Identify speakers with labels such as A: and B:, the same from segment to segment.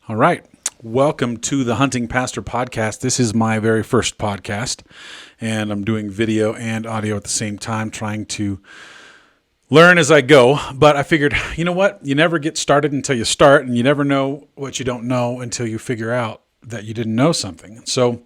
A: All right. Welcome to the Hunting Pastor Podcast. This is my very first podcast, and I'm doing video and audio at the same time, trying to learn as I go. But I figured, you know what? You never get started until you start, and you never know what you don't know until you figure out that you didn't know something. So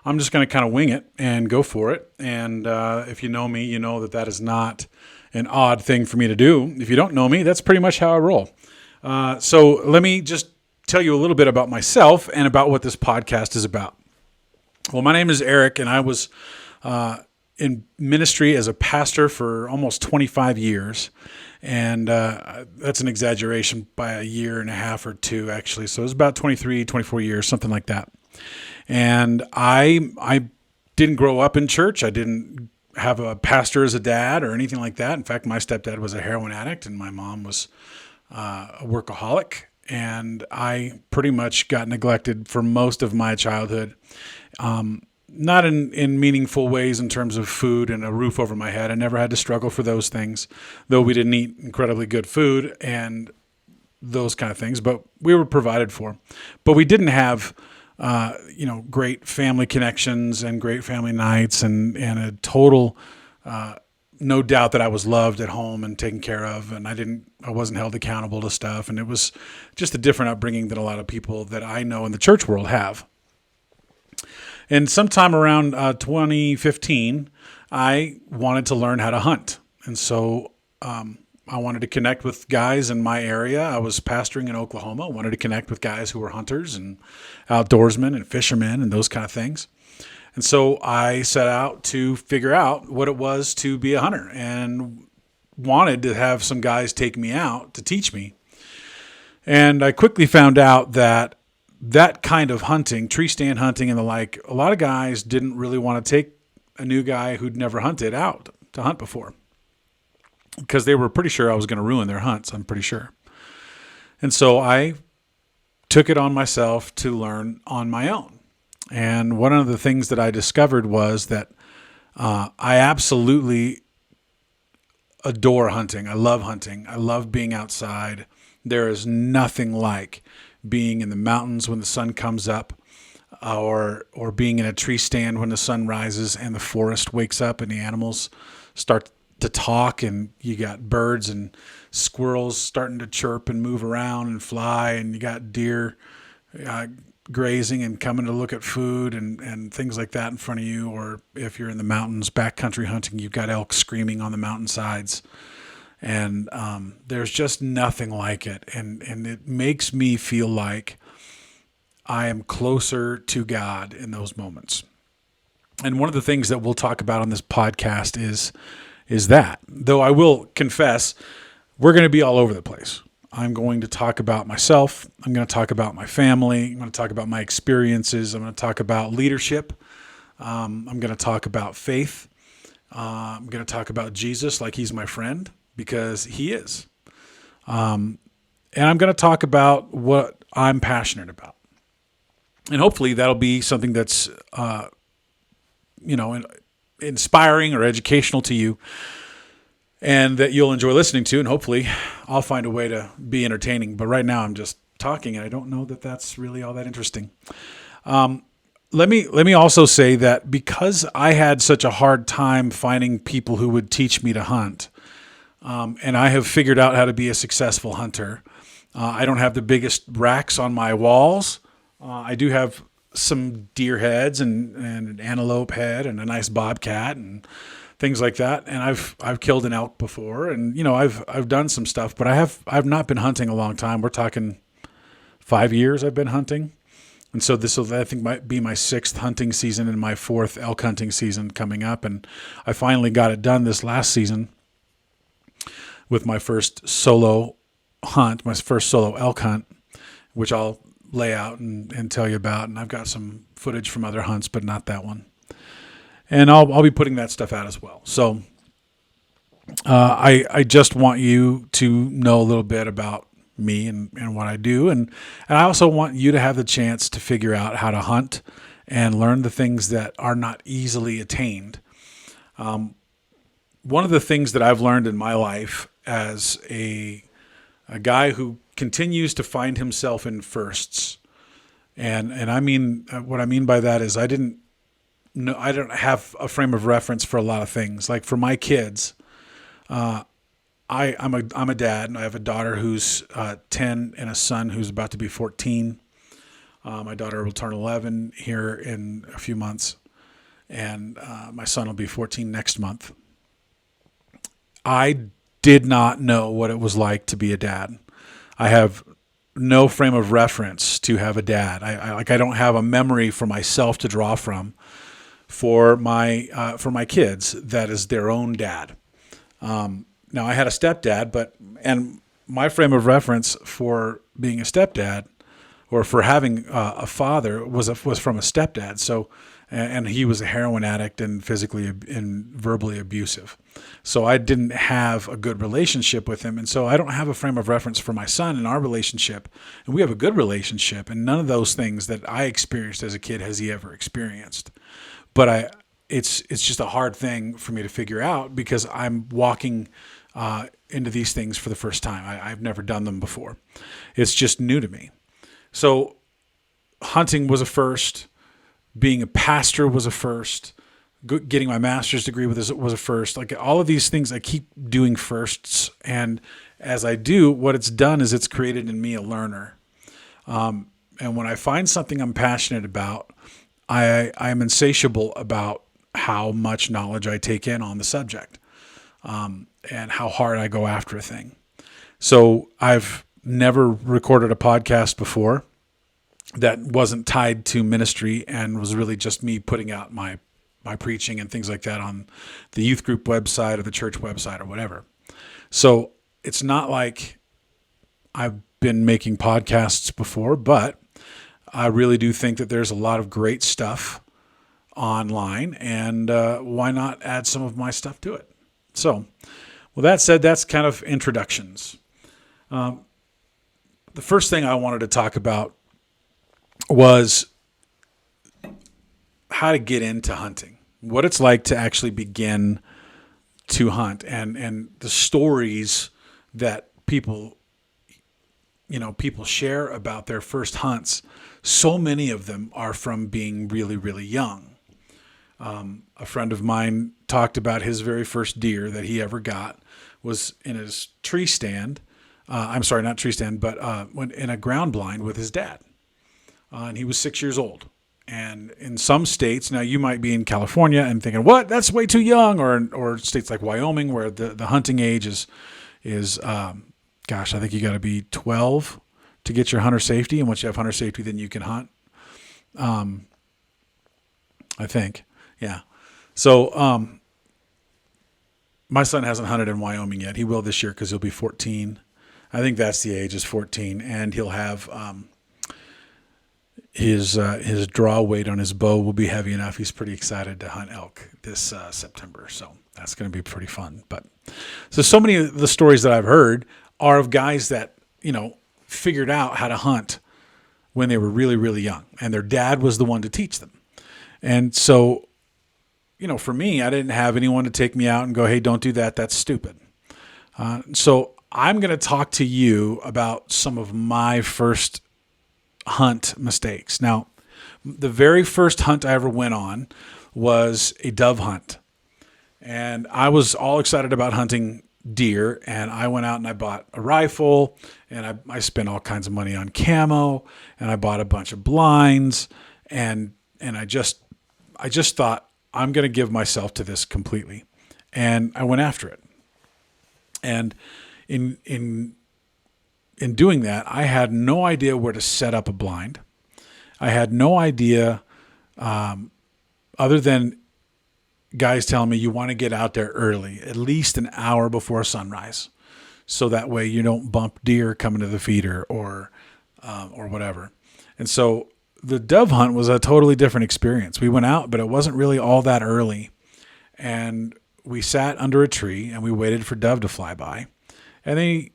A: I'm just going to kind of wing it and go for it. And if you know me, you know that is not an odd thing for me to do. If you don't know me, that's pretty much how I roll. So let me just tell you a little bit about myself and about what this podcast is about. Well, my name is Eric, and I was in ministry as a pastor for almost 25 years. And that's an exaggeration by a year and a half or two, actually. So it was about 23, 24 years, something like that. And I didn't grow up in church. I didn't have a pastor as a dad or anything like that. In fact, my stepdad was a heroin addict, and my mom was a workaholic. And I pretty much got neglected for most of my childhood. Not in meaningful ways in terms of food and a roof over my head. I never had to struggle for those things, though we didn't eat incredibly good food and those kind of things, but we were provided for. But we didn't have, great family connections and great family nights and a total, no doubt that I was loved at home and taken care of, and I wasn't held accountable to stuff. And it was just a different upbringing than a lot of people that I know in the church world have. And sometime around 2015, I wanted to learn how to hunt. And so I wanted to connect with guys in my area. I was pastoring in Oklahoma. I wanted to connect with guys who were hunters and outdoorsmen and fishermen and those kind of things. And so I set out to figure out what it was to be a hunter and wanted to have some guys take me out to teach me. And I quickly found out that kind of hunting, tree stand hunting and the like, a lot of guys didn't really want to take a new guy who'd never hunted out to hunt before because they were pretty sure I was going to ruin their hunts, I'm pretty sure. And so I took it on myself to learn on my own. And one of the things that I discovered was that I absolutely adore hunting. I love hunting. I love being outside. There is nothing like being in the mountains when the sun comes up, or being in a tree stand when the sun rises and the forest wakes up and the animals start to talk, and you got birds and squirrels starting to chirp and move around and fly, and you got deer grazing and coming to look at food and things like that in front of you. Or if you're in the mountains, backcountry hunting, you've got elk screaming on the mountainsides. And there's just nothing like it. And it makes me feel like I am closer to God in those moments. And one of the things that we'll talk about on this podcast is that, though I will confess, we're going to be all over the place. I'm going to talk about myself. I'm going to talk about my family. I'm going to talk about my experiences. I'm going to talk about leadership. I'm going to talk about faith. I'm going to talk about Jesus like he's my friend, because he is. And I'm going to talk about what I'm passionate about. And hopefully that'll be something that's, inspiring or educational to you, and that you'll enjoy listening to. And hopefully I'll find a way to be entertaining. But right now I'm just talking, and I don't know that that's really all that interesting. Let me also say that because I had such a hard time finding people who would teach me to hunt, and I have figured out how to be a successful hunter. I don't have the biggest racks on my walls. I do have some deer heads and an antelope head and a nice bobcat and things like that. And I've killed an elk before, and I've done some stuff, but I've not been hunting a long time. We're talking 5 years I've been hunting. And so this will, I think, might be my 6th hunting season and my 4th elk hunting season coming up. And I finally got it done this last season with my first solo hunt, my first solo elk hunt, which I'll lay out and tell you about. And I've got some footage from other hunts, but not that one. And I'll be putting that stuff out as well. So I just want you to know a little bit about me and what I do. And I also want you to have the chance to figure out how to hunt and learn the things that are not easily attained. One of the things that I've learned in my life as a guy who continues to find himself in firsts, And I mean, what I mean by that is I don't have a frame of reference for a lot of things. Like for my kids, I'm a dad, and I have a daughter who's 10 and a son who's about to be 14. My daughter will turn 11 here in a few months, and my son will be 14 next month. I did not know what it was like to be a dad. I have no frame of reference to have a dad. I don't have a memory for myself to draw from for my kids that is their own dad. Now I had a stepdad, and my frame of reference for being a stepdad or for having a father was from a stepdad. So, and he was a heroin addict and physically and verbally abusive. So I didn't have a good relationship with him. And so I don't have a frame of reference for my son in our relationship. And we have a good relationship, and none of those things that I experienced as a kid has he ever experienced. But it's just a hard thing for me to figure out because I'm walking into these things for the first time. I've never done them before. It's just new to me. So hunting was a first. Being a pastor was a first. Getting my master's degree was a first. Like all of these things, I keep doing firsts. And as I do, what it's done is it's created in me a learner. And when I find something I'm passionate about, I'm insatiable about how much knowledge I take in on the subject, and how hard I go after a thing. So I've never recorded a podcast before that wasn't tied to ministry and was really just me putting out my preaching and things like that on the youth group website or the church website or whatever. So it's not like I've been making podcasts before, but I really do think that there's a lot of great stuff online, and why not add some of my stuff to it? So, with that said, that's kind of introductions. The first thing I wanted to talk about was how to get into hunting, what it's like to actually begin to hunt, and the stories that people share about their first hunts. So many of them are from being really, really young. A friend of mine talked about his very first deer that he ever got was in his tree stand. I'm sorry, not tree stand, but when in a ground blind with his dad. And he was 6 years old. And in some states, now you might be in California and thinking, what? That's way too young. Or states like Wyoming where the hunting age is I think you got to be 12 to get your hunter safety. And once you have hunter safety, then you can hunt. I think. Yeah. So my son hasn't hunted in Wyoming yet. He will this year because he'll be 14. I think that's the age, is 14. And he'll have his draw weight on his bow will be heavy enough. He's pretty excited to hunt elk this September. So that's going to be pretty fun. But so many of the stories that I've heard are of guys that, figured out how to hunt when they were really, really young. And their dad was the one to teach them. And so, for me, I didn't have anyone to take me out and go, hey, don't do that. That's stupid. So I'm going to talk to you about some of my first hunt mistakes. Now, the very first hunt I ever went on was a dove hunt. And I was all excited about hunting deer, and I went out and I bought a rifle, and I spent all kinds of money on camo, and I bought a bunch of blinds, and I just thought, I'm going to give myself to this completely. And I went after it. And in doing that, I had no idea where to set up a blind. I had no idea, other than guys telling me you want to get out there early, at least an hour before sunrise, so that way you don't bump deer coming to the feeder or whatever. And so the dove hunt was a totally different experience. We went out, but it wasn't really all that early. And we sat under a tree and we waited for dove to fly by. And they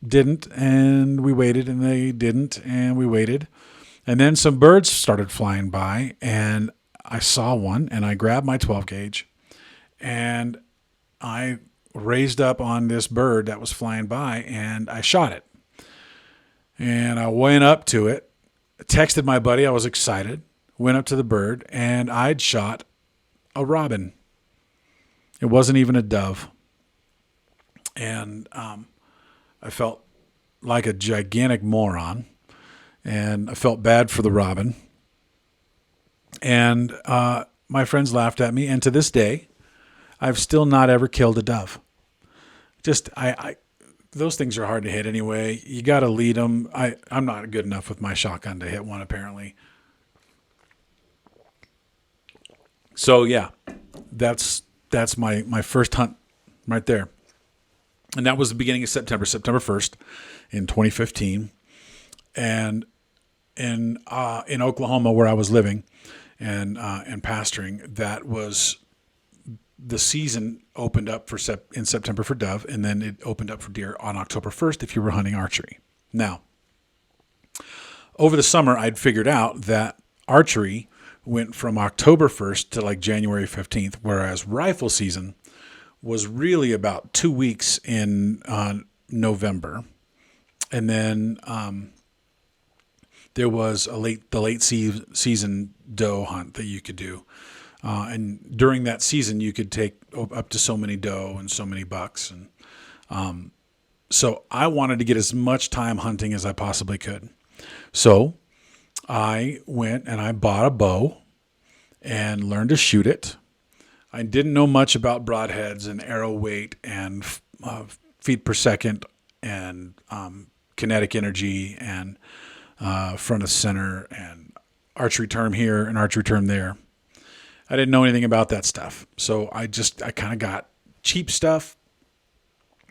A: didn't, and we waited, and they didn't, and we waited. And then some birds started flying by, and I saw one, and I grabbed my 12 gauge, and I raised up on this bird that was flying by, and I shot it. And I went up to it, texted my buddy. I was excited. Went up to the bird, and I'd shot a robin. It wasn't even a dove. And I felt like a gigantic moron. And I felt bad for the robin. And my friends laughed at me. And to this day, I've still not ever killed a dove. Just, those things are hard to hit anyway. You got to lead them. I'm not good enough with my shotgun to hit one, apparently. So yeah, that's my first hunt right there. And that was the beginning of September 1st in 2015. And in Oklahoma, where I was living and pastoring, that was the season opened up in September for dove, and then it opened up for deer on October 1st if you were hunting archery. Now, over the summer, I'd figured out that archery went from October 1st to like January 15th, whereas rifle season was really about 2 weeks in November. And then there was the late season doe hunt that you could do. And during that season, you could take up to so many doe and so many bucks. And so I wanted to get as much time hunting as I possibly could. So I went and I bought a bow and learned to shoot it. I didn't know much about broadheads and arrow weight and feet per second and kinetic energy and front of center and archery term here and archery term there. I didn't know anything about that stuff. So I kind of got cheap stuff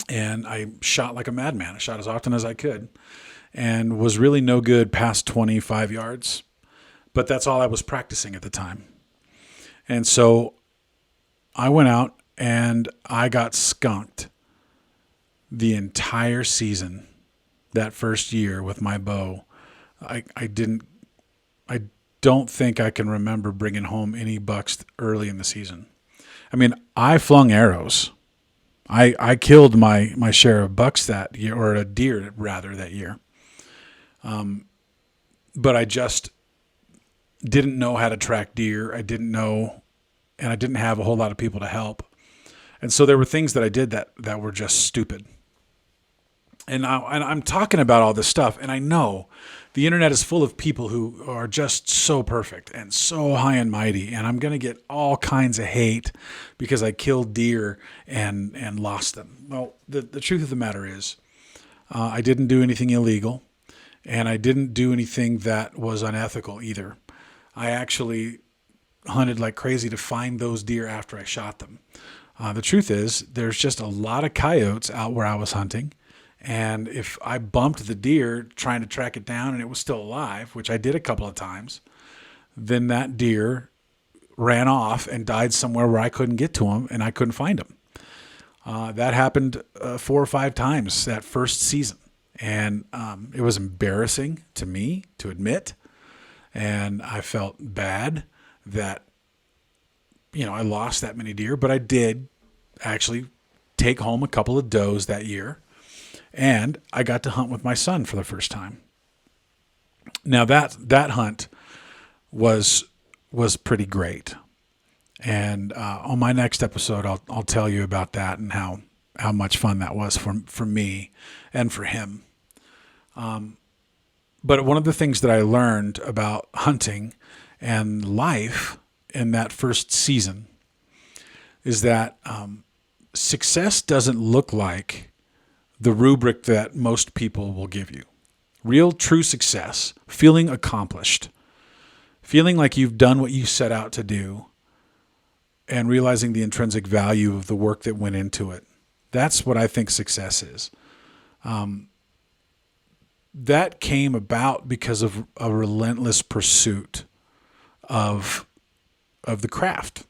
A: and I shot like a madman. I shot as often as I could and was really no good past 25 yards. But that's all I was practicing at the time. And so I went out and I got skunked the entire season that first year with my bow. I don't think I can remember bringing home any bucks early in the season. I mean, I flung arrows. I killed my share of bucks that year, or a deer rather, that year. But I just didn't know how to track deer. I didn't know, and I didn't have a whole lot of people to help. And so there were things that I did that were just stupid. And I'm talking about all this stuff, and I know the internet is full of people who are just so perfect and so high and mighty, and I'm going to get all kinds of hate because I killed deer and lost them. Well, the truth of the matter is I didn't do anything illegal, and I didn't do anything that was unethical either. I actually hunted like crazy to find those deer after I shot them. The truth is there's just a lot of coyotes out where I was hunting. And if I bumped the deer trying to track it down and it was still alive, which I did a couple of times, then that deer ran off and died somewhere where I couldn't get to him and I couldn't find him. That happened 4 or 5 times that first season. And it was embarrassing to me to admit. And I felt bad that, I lost that many deer, but I did actually take home a couple of does that year. And I got to hunt with my son for the first time. Now that hunt was pretty great. And on my next episode, I'll tell you about that and how much fun that was for me and for him. But one of the things that I learned about hunting and life in that first season is that success doesn't look like the rubric that most people will give you. Real, true success, feeling accomplished, feeling like you've done what you set out to do, and realizing the intrinsic value of the work that went into it. That's what I think success is. That came about because of a relentless pursuit of the craft.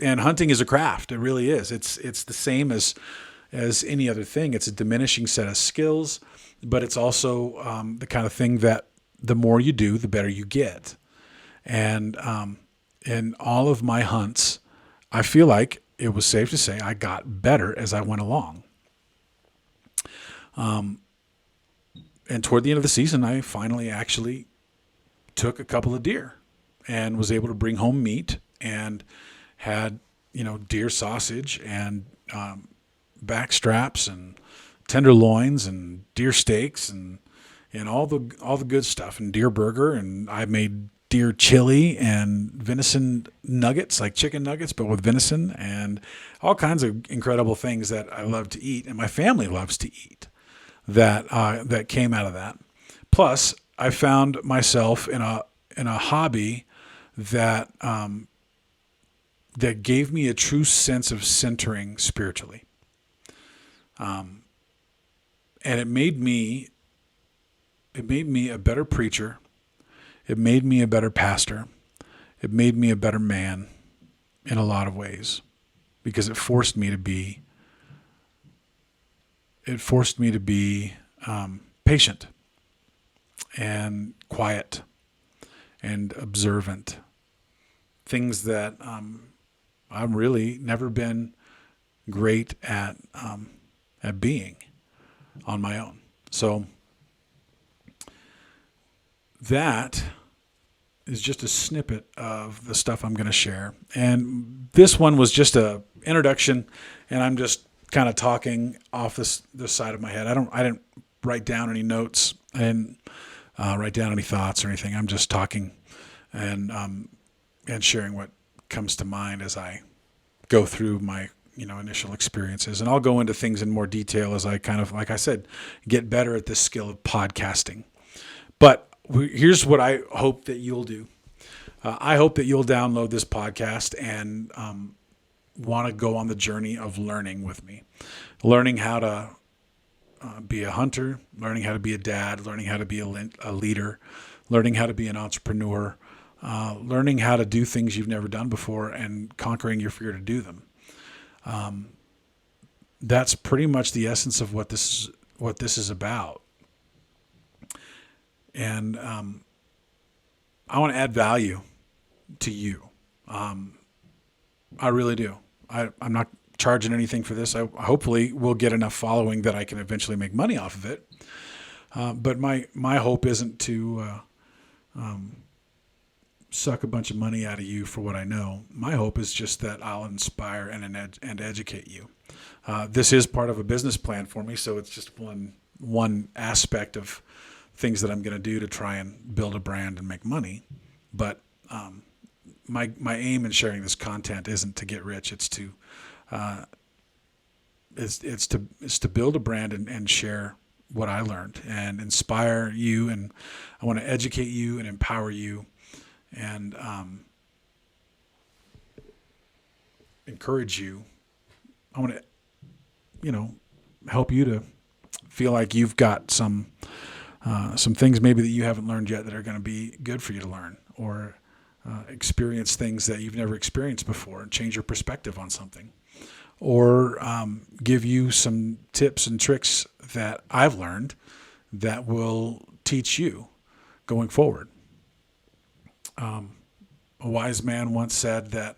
A: And hunting is a craft. It really is. It's the same as any other thing. It's a diminishing set of skills, but it's also the kind of thing that the more you do, the better you get. And in all of my hunts, I feel like it was safe to say I got better as I went along. And toward the end of the season, I finally actually took a couple of deer and was able to bring home meat and had, deer sausage and back straps and tenderloins and deer steaks and all the good stuff, and deer burger, and I made deer chili and venison nuggets, like chicken nuggets, but with venison, and all kinds of incredible things that I love to eat, and my family loves to eat. That came out of that. Plus, I found myself in a hobby that that gave me a true sense of centering spiritually, and it made me a better preacher. It made me a better pastor. It made me a better man in a lot of ways, because it forced me to be patient and quiet and observant. Things that I've really never been great at being on my own. So that is just a snippet of the stuff I'm going to share. And this one was just a introduction, and I'm just kind of talking off this side of my head. I didn't write down any notes. I didn't write down any thoughts or anything. I'm just talking and sharing what comes to mind as I go through my initial experiences. And I'll go into things in more detail as I kind of, like I said, get better at this skill of podcasting. But here's what I hope that you'll do. I hope that you'll download this podcast and want to go on the journey of learning with me. Learning how to be a hunter, learning how to be a dad, learning how to be a leader, learning how to be an entrepreneur, learning how to do things you've never done before and conquering your fear to do them. That's pretty much the essence of what this is about. And I want to add value to you. I really do. I'm not charging anything for this. I hopefully will get enough following that I can eventually make money off of it. But my hope isn't to suck a bunch of money out of you for what I know. My hope is just that I'll inspire and educate you. This is part of a business plan for me, so it's just one aspect of things that I'm going to do to try and build a brand and make money. But my aim in sharing this content isn't to get rich. It's to build a brand and share what I learned and inspire you. And I want to educate you and empower you and encourage you. I want to, help you to feel like you've got some things maybe that you haven't learned yet that are going to be good for you to learn, or experience things that you've never experienced before and change your perspective on something, or give you some tips and tricks that I've learned that will teach you going forward. A wise man once said that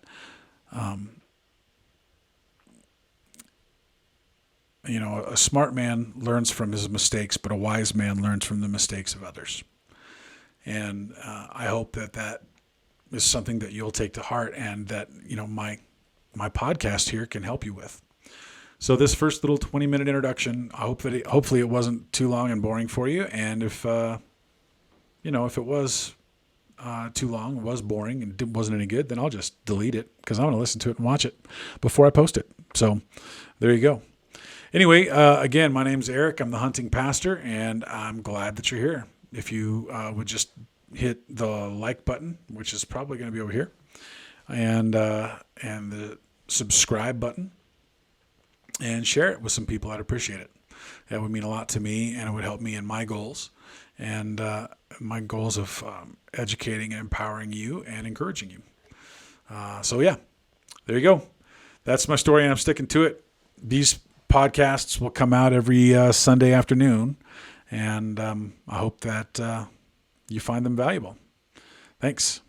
A: a smart man learns from his mistakes, but a wise man learns from the mistakes of others. And I hope that is something that you'll take to heart, and that my podcast here can help you with. So this first little 20-minute introduction, I hope that hopefully it wasn't too long and boring for you. And if it was too long, was boring, and wasn't any good, then I'll just delete it, because I want to listen to it and watch it before I post it. So there you go. Anyway, again, my name's Eric. I'm the hunting pastor, and I'm glad that you're here. If you would just hit the like button, which is probably going to be over here, and the subscribe button, and share it with some people, I'd appreciate it. That would mean a lot to me, and it would help me in my goals, and my goals of educating and empowering you and encouraging you. So yeah, there you go. That's my story, and I'm sticking to it. These podcasts will come out every Sunday afternoon, and I hope that you find them valuable. Thanks.